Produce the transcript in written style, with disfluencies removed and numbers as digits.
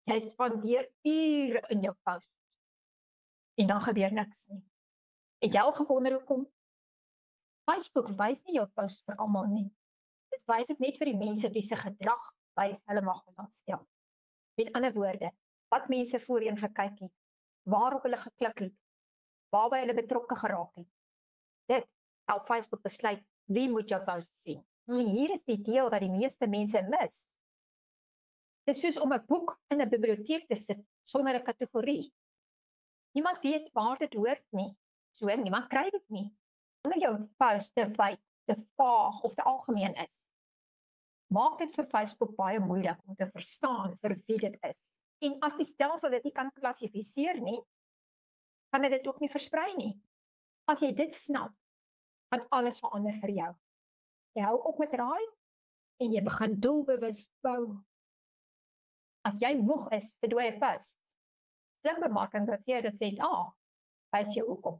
Jy spandeer ure in jou post en dan gebeur niks nie. Het jy al gewonder hoekom? Facebook wys nie jou post vir almal nie. Dit wys dit net vir die mense wie se gedrag wys hulle mag belangstel. Met ander woorde, wat mense voorheen gekyk het, waarop hulle geklik het, waarby hulle betrokke geraak het. Dit help Facebook besluit wie moet jou post sien. En hier is die deel wat die meeste mense mis. Dit is soos om 'n boek in 'n biblioteek te sit sonder 'n kategorie. Niemand weet waar dit hoort nie. So niemand kry dit nie. Omdat jou post te wyd, te vaag of te algemeen is. Maak dit vir Facebook baie moeilik om te verstaan vir wie dit is. En as die stelsel dit nie kan klassifiseer nie, kan dit ook nie versprei nie. As jy dit snap, gaan alles verander vir jou. Jy hou op met raai en jy begin doelbewus bou. As jy moeg is vir dooie posts, slim bemarking dat jy dit sê, wys jy ook op.